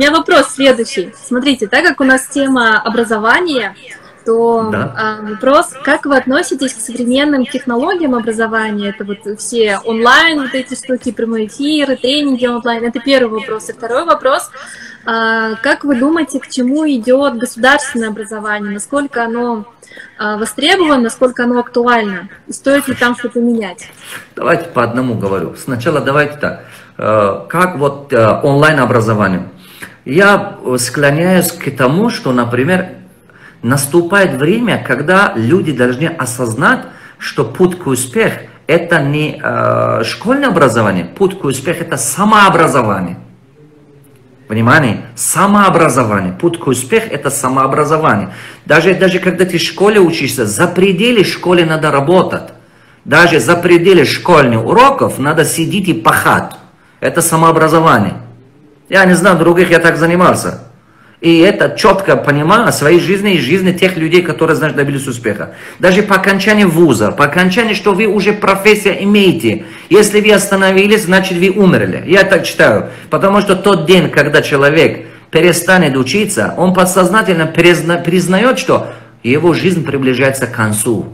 меня вопрос следующий. Смотрите, так как у нас тема образования, то вопрос, как вы относитесь к современным технологиям образования? Это вот все онлайн, вот эти штуки, прямые эфиры, тренинги онлайн. Это первый вопрос. И второй вопрос, как вы думаете, к чему идет государственное образование? Насколько оно востребовано, насколько оно актуально? И стоит ли там что-то менять? Давайте по одному говорю. Сначала давайте так. Как вот онлайн образование? Я склоняюсь к тому, что, например, наступает время, когда люди должны осознать, что путь к успеху это не школьное образование, путь к успеху это самообразование. Понимаете? Самообразование. Путь к успеху это самообразование. Даже когда ты в школе учишься, за пределы школы надо работать. Даже за пределы школьных уроков надо сидеть и пахать. Это самообразование. Я не знаю, других я так занимался. И это четко понимаю о своей жизни и жизни тех людей, которые, значит, добились успеха. Даже по окончании вуза, по окончании, что вы уже профессия имеете. Если вы остановились, значит вы умерли. Я так считаю. Потому что тот день, когда человек перестанет учиться, он подсознательно признает, что его жизнь приближается к концу.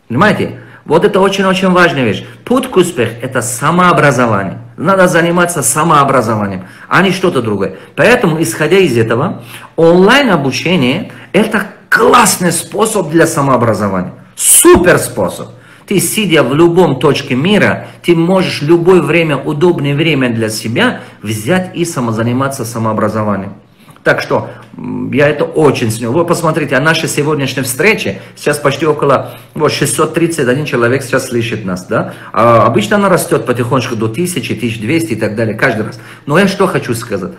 Понимаете? Вот это очень-очень важная вещь. Путь к успеху – это самообразование. Надо заниматься самообразованием, а не что-то другое. Поэтому, исходя из этого, онлайн-обучение – это классный способ для самообразования. Супер способ. Ты, сидя в любом точке мира, ты можешь в любое время, удобное время для себя взять и заниматься самообразованием. Так что я это очень ценю. Вы посмотрите, о нашей сегодняшней встрече, сейчас почти около 631 человек сейчас слышит нас. Да? Обычно она растет потихонечку до 1000, 1200 и так далее, каждый раз. Но я что хочу сказать.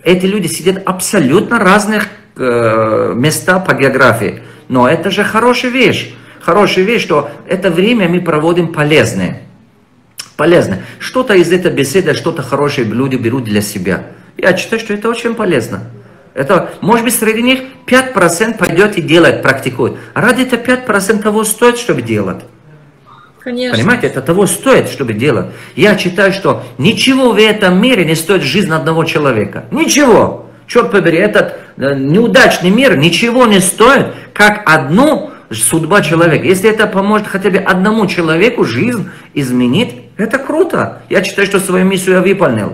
Эти люди сидят абсолютно разных местах по географии. Но это же хорошая вещь. Хорошая вещь, что это время мы проводим полезное. Полезно. Что-то из этой беседы, что-то хорошее люди берут для себя. Я считаю, что это очень полезно. Это, может быть, среди них 5% пойдет и делает, практикует. А ради этого 5% того стоит, чтобы делать. Конечно. Понимаете, это того стоит, чтобы делать. Я считаю, что ничего в этом мире не стоит жизнь одного человека. Ничего. Черт побери, этот неудачный мир ничего не стоит, как одну судьба человека. Если это поможет хотя бы одному человеку жизнь изменить, это круто. Я считаю, что свою миссию я выполнил.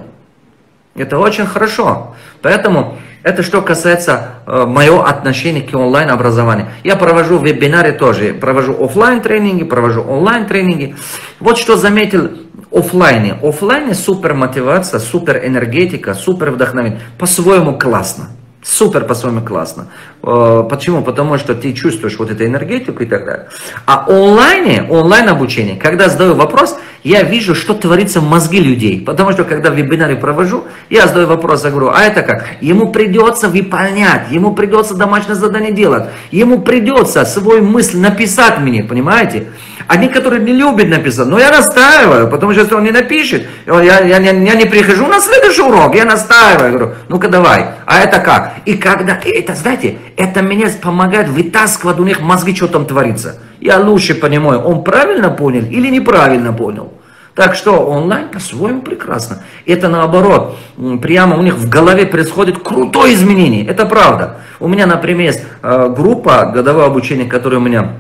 Это очень хорошо. Поэтому это что касается моего отношения к онлайн-образованию. Я провожу вебинары тоже. Провожу офлайн тренинги, провожу онлайн тренинги. Вот что заметил офлайне. Офлайне супер мотивация, супер энергетика, супер вдохновение. По-своему классно. Супер по-своему классно. Почему? Потому что ты чувствуешь вот эту энергетику и так далее. А онлайн обучение, когда задаю вопрос, я вижу, что творится в мозге людей. Потому что, когда вебинары провожу, я задаю вопрос, я говорю, а это как? Ему придется выполнять, ему придется домашнее задание делать, ему придется свою мысль написать мне, понимаете? А некоторые не любят написать, но я настаиваю, потому что если он не напишет, я не прихожу на следующий урок, я настаиваю, говорю, ну-ка давай, а это как? И когда, это, знаете, это мне помогает вытаскивать у них мозги, что там творится. Я лучше понимаю, он правильно понял или неправильно понял. Так что онлайн по-своему прекрасно. Это наоборот, прямо у них в голове происходит крутое изменение. Это правда. У меня, например, есть группа годового обучения, которая у меня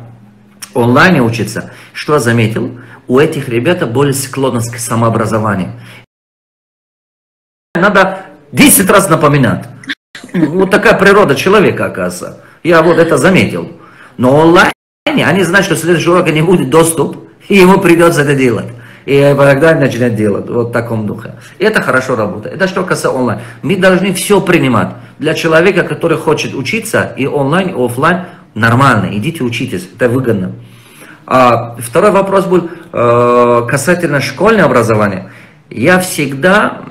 онлайн учится. Что я заметил? У этих ребят более склонность к самообразованию. Надо 10 раз напоминать. Вот такая природа человека, оказывается. Я вот это заметил. Но онлайн они знают, что в следующем уроке не будет доступ, и ему придется это делать. И тогда начинать делать вот в таком духе. И это хорошо работает. Это что касается онлайн. Мы должны все принимать. Для человека, который хочет учиться, и онлайн, и офлайн, нормально. Идите учитесь, это выгодно. Второй вопрос был касательно школьного образования. Я всегда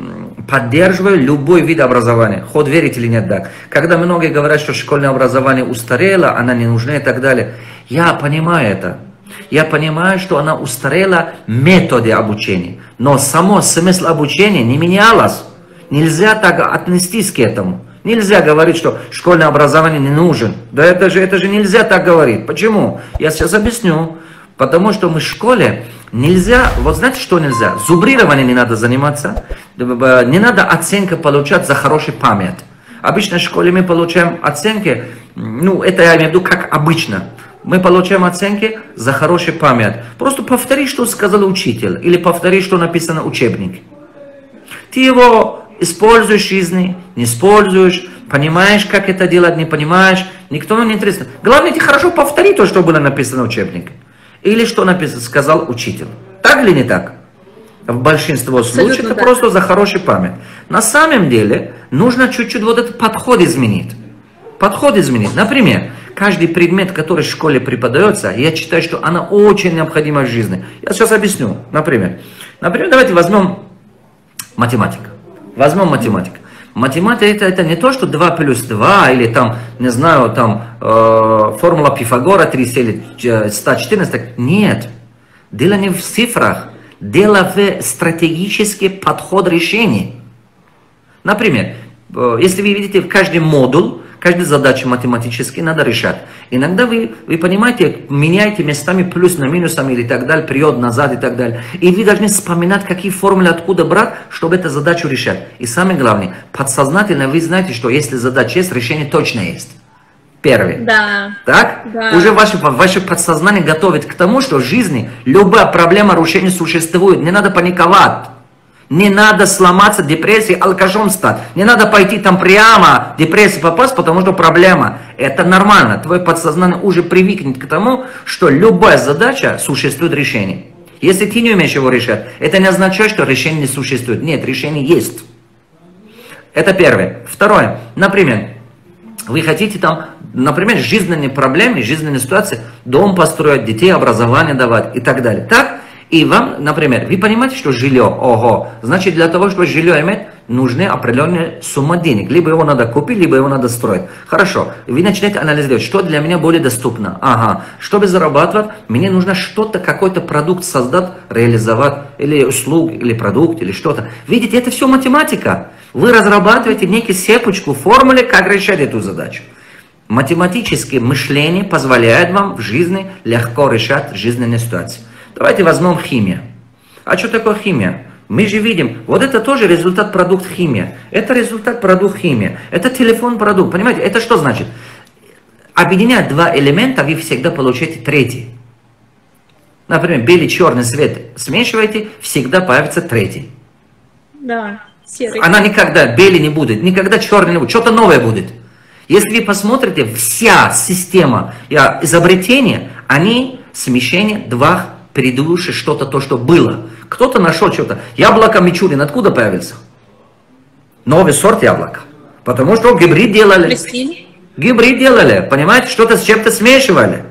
поддерживаю любой вид образования, хоть верите или нет, так. Когда многие говорят, что школьное образование устарело, она не нужна и так далее, я понимаю это. Я понимаю, что она устарела методы обучения, но само смысл обучения не менялось. Нельзя так отнестись к этому. Нельзя говорить, что школьное образование не нужен. Да это же нельзя так говорить. Почему? Я сейчас объясню. Потому что мы в школе Нельзя, вот знаете, что нельзя? Зубрированием не надо заниматься, не надо оценка получать за хорошую память. Обычно в школе мы получаем оценки, ну это я имею в виду как обычно. Мы получаем оценки за хорошую память. Просто повтори, что сказал учитель, или повтори, что написано в учебнике. Ты его используешь в жизни, не используешь, понимаешь, как это делать, не понимаешь, никто не интересно. Главное, ты хорошо повтори то, что было написано в учебнике. Или что сказал учитель. Так или не так? В большинстве случаев это просто за хорошую память. На самом деле, нужно чуть-чуть вот этот подход изменить. Подход изменить. Например, каждый предмет, который в школе преподается, я считаю, что она очень необходима в жизни. Я сейчас объясню. Например, давайте возьмем математика. Возьмем математику. Математика это не то, что 2 плюс 2, или там, не знаю, там формула Пифагора 3 или 114. Нет. Дело не в цифрах. Дело в стратегический подход решений. Например, если вы видите в каждый модуль, каждую задачу математически надо решать. Иногда вы понимаете, меняете местами плюс на минусом или так далее, вперед, назад и так далее. И вы должны вспоминать, какие формулы откуда брать, чтобы эту задачу решать. И самое главное, подсознательно вы знаете, что если задача есть, решение точно есть. Первый. Да. Так? Да. Уже ваше подсознание готовит к тому, что в жизни любая проблема решения существует. Не надо паниковать. Не надо сломаться, депрессией, алкашом стать. Не надо пойти там прямо в депрессию попасть, потому что проблема. Это нормально. Твое подсознание уже привыкнет к тому, что любая задача существует решение. Если ты не умеешь его решать, это не означает, что решение не существует. Нет, решение есть. Это первое. Второе. Например, вы хотите там, например, жизненные проблемы, жизненные ситуации, дом построить, детей образование давать и так далее. Так? И вам, например, вы понимаете, что жилье, ого, значит для того, чтобы жилье иметь, нужны определенная сумма денег. Либо его надо купить, либо его надо строить. Хорошо, вы начинаете анализировать, что для меня более доступно. Ага, чтобы зарабатывать, мне нужно что-то, какой-то продукт создать, реализовать, или услугу, или продукт, или что-то. Видите, это все математика. Вы разрабатываете некую цепочку, формулы, как решать эту задачу. Математическое мышление позволяет вам в жизни легко решать жизненные ситуации. Давайте возьмем химию. А что такое химия? Мы же видим, вот это тоже результат продукт химии. Это результат продукт химии. Это телефон продукт. Понимаете, это что значит? Объединяя два элемента, вы всегда получаете третий. Например, белый и черный цвет смешиваете, всегда появится третий. Да, серый. Она никогда белый не будет, никогда черный не будет, что-то новое будет. Если вы посмотрите, вся система изобретения, они смешение двух предыдущих что-то, то, что было. Кто-то нашел что-то. Яблоко Мичурин откуда появился? Новый сорт яблока. Потому что гибрид делали. Гибрид делали, понимаете, что-то с чем-то смешивали.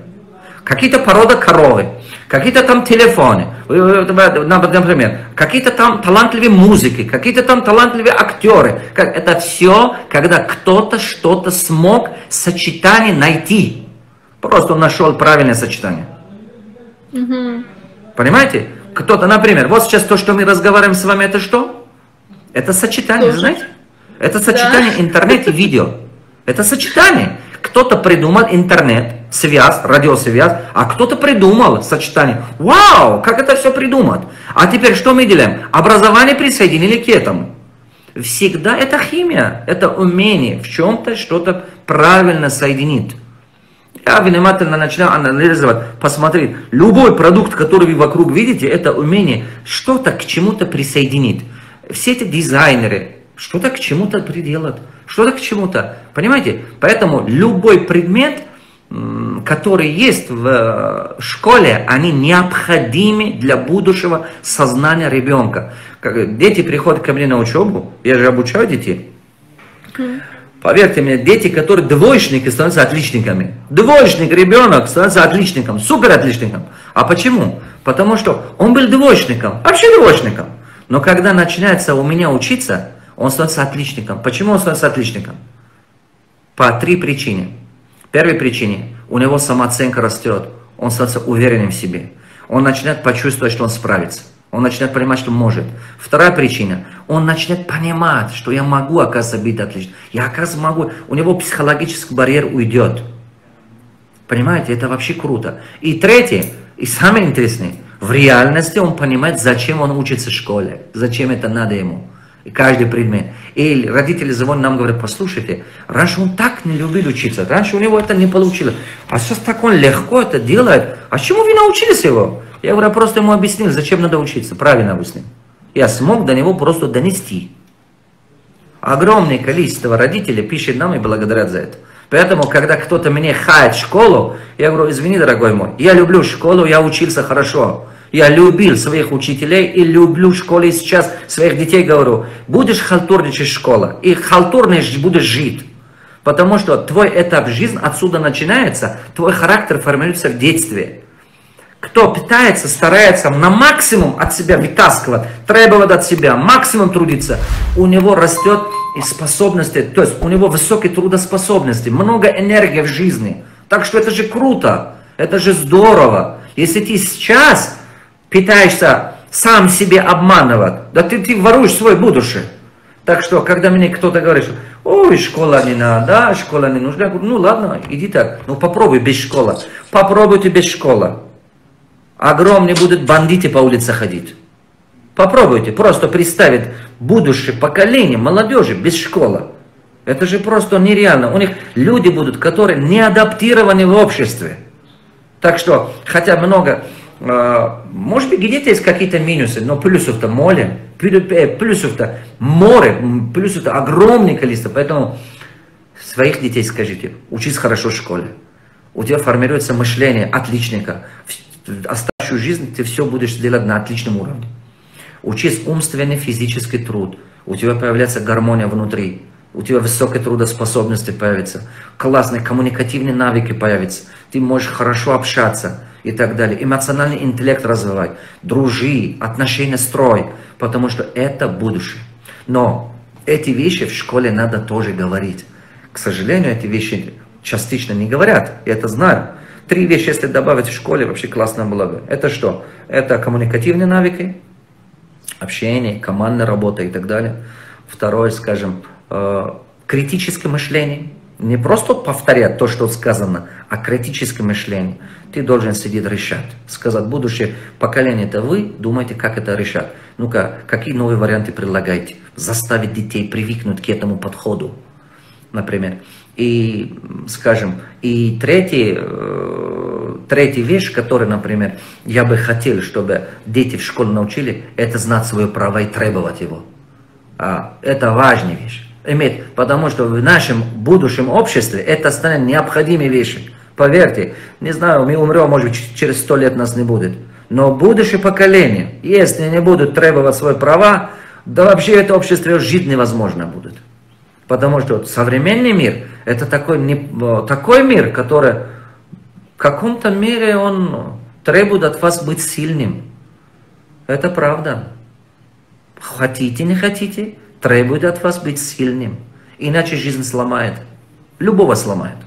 Какие-то породы коровы, какие-то там телефоны, например, какие-то там талантливые музыки, какие-то там талантливые актеры. Это все, когда кто-то что-то смог сочетание найти. Просто он нашел правильное сочетание. Угу. Понимаете? Кто-то, например, вот сейчас то, что мы разговариваем с вами, это что? Это сочетание, знаете? Это сочетание интернет и видео. Это сочетание. Кто-то придумал интернет, связь, радиосвязь, а кто-то придумал сочетание. Вау, как это все придумать? А теперь что мы делаем? Образование присоединили к этому. Всегда это химия, это умение в чем-то что-то правильно соединить. Я внимательно начинаю анализировать, посмотреть. Любой продукт, который вы вокруг видите, это умение что-то к чему-то присоединить. Все эти дизайнеры что-то к чему-то приделают, что-то к чему-то. Понимаете? Поэтому любой предмет, который есть в школе, они необходимы для будущего сознания ребенка. Дети приходят ко мне на учебу, я же обучаю детей. Поверьте мне, дети, которые двоечники, становятся отличниками. Двоечник, ребенок становится отличником, супер отличником. А почему? Потому что он был двоечником, вообще двоечником. Но когда начинается у меня учиться, он становится отличником. Почему он становится отличником? По 3 причины. Первая причина, у него самооценка растет, он становится уверенным в себе. Он начинает почувствовать, что он справится. Он начинает понимать, что может. Вторая причина. Он начинает понимать, что я могу, оказывается, быть отличным. Я, оказывается, могу. У него психологический барьер уйдет. Понимаете, это вообще круто. И третье, и самое интересное, В реальности он понимает, зачем он учится в школе, зачем это надо ему. И каждый предмет. И родители звонят нам, говорят, послушайте, раньше он так не любил учиться, раньше у него это не получилось, а сейчас так он легко это делает, а чему вы научились его? Я говорю, просто ему объяснил, зачем надо учиться, правильно объяснил. Я смог до него просто донести. Огромное количество родителей пишет нам и благодарят за это. Поэтому, когда кто-то мне хает школу, я говорю, извини, дорогой мой, я люблю школу, я учился хорошо. Я любил своих учителей и люблю в школе. И сейчас своих детей говорю, будешь халтурничать в школе, и халтурно будешь жить. Потому что твой этап жизни отсюда начинается, твой характер формируется в детстве. Кто питается, старается на максимум от себя вытаскивать, требовать от себя, максимум трудиться, у него растет и способности, то есть у него высокие трудоспособности, много энергии в жизни. Так что это же круто, это же здорово. Если ты сейчас питаешься сам себе обманывать, да ты воруешь свое будущее. Так что, когда мне кто-то говорит, что ой, школа не надо, школа не нужна, я говорю, ну ладно, иди так, ну попробуй без школы, попробуйте без школы. Огромные будут бандиты по улице ходить. Попробуйте, просто представить будущее поколение молодежи без школы. Это же просто нереально. У них люди будут, которые не адаптированы в обществе. Так что, хотя много, может быть, где-то есть какие-то минусы, но плюсов-то море, плюсов-то море, плюсов-то огромное количество. Поэтому своих детей скажите, учись хорошо в школе. У тебя формируется мышление отличника. Оставшую жизнь ты все будешь делать на отличном уровне. Учись умственный, физический труд. У тебя появляется гармония внутри. У тебя высокая трудоспособность появится. Классные коммуникативные навыки появятся. Ты можешь хорошо общаться и так далее. Эмоциональный интеллект развивать. Дружи, отношения строй. Потому что это будущее. Но эти вещи в школе надо тоже говорить. К сожалению, эти вещи частично не говорят. Я это знаю. 3 вещи, если добавить в школе, вообще классно было бы. Это что? Это коммуникативные навыки, общение, командная работа и так далее. Второе, скажем, критическое мышление. Не просто повторять то, что сказано, а критическое мышление. Ты должен сидеть решать. Сказать, будущее поколение, это вы думаете, как это решать. Ну-ка, какие новые варианты предлагаете? Заставить детей привыкнуть к этому подходу, например. И, скажем, и третья вещь, которую, например, я бы хотел, чтобы дети в школе научили, это знать свои права и требовать его. Это важная вещь. Потому что в нашем будущем обществе это станет необходимой вещью. Поверьте, не знаю, мы умрем, может быть, через 100 лет нас не будет. Но будущее поколение, если не будут требовать свои права, да вообще это общество жить невозможно будет. Потому что современный мир, это такой мир, который в каком-то мере он требует от вас быть сильным. Это правда. Хотите, не хотите, требует от вас быть сильным. Иначе жизнь сломает. Любого сломает.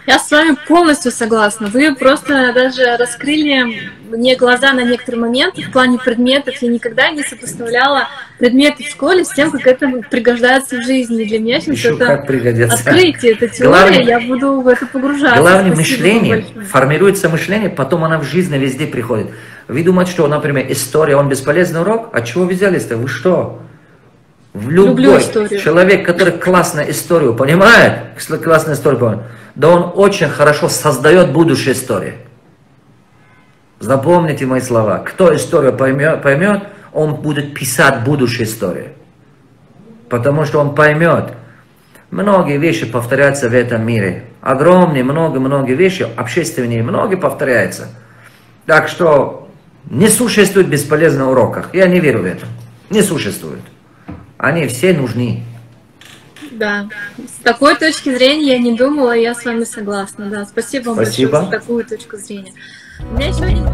Я с вами полностью согласна. Вы просто даже раскрыли мне глаза на некоторые моменты в плане предметов. Я никогда не сопоставляла предметы в школе с тем, как это пригождается в жизни. Для меня сейчас это открытие, это теория, я буду в это погружаться. Главное мышление, формируется мышление, потом она в жизни везде приходит. Вы думаете, что, например, история, он бесполезный урок? От чего вы взялись-то? Вы что? Любой человек, который классную историю понимает, классную историю понимает, да он очень хорошо создает будущую историю. Запомните мои слова. Кто историю поймет, он будет писать будущую историю. Потому что он поймет. Многие вещи повторяются в этом мире. Огромные, много вещей, общественные, многие повторяются. Так что не существует бесполезных уроков. Я не верю в это. Не существует. Они все нужны. Да, с такой точки зрения я не думала, я с вами согласна. Да, спасибо вам большое за такую точку зрения. У меня еще один...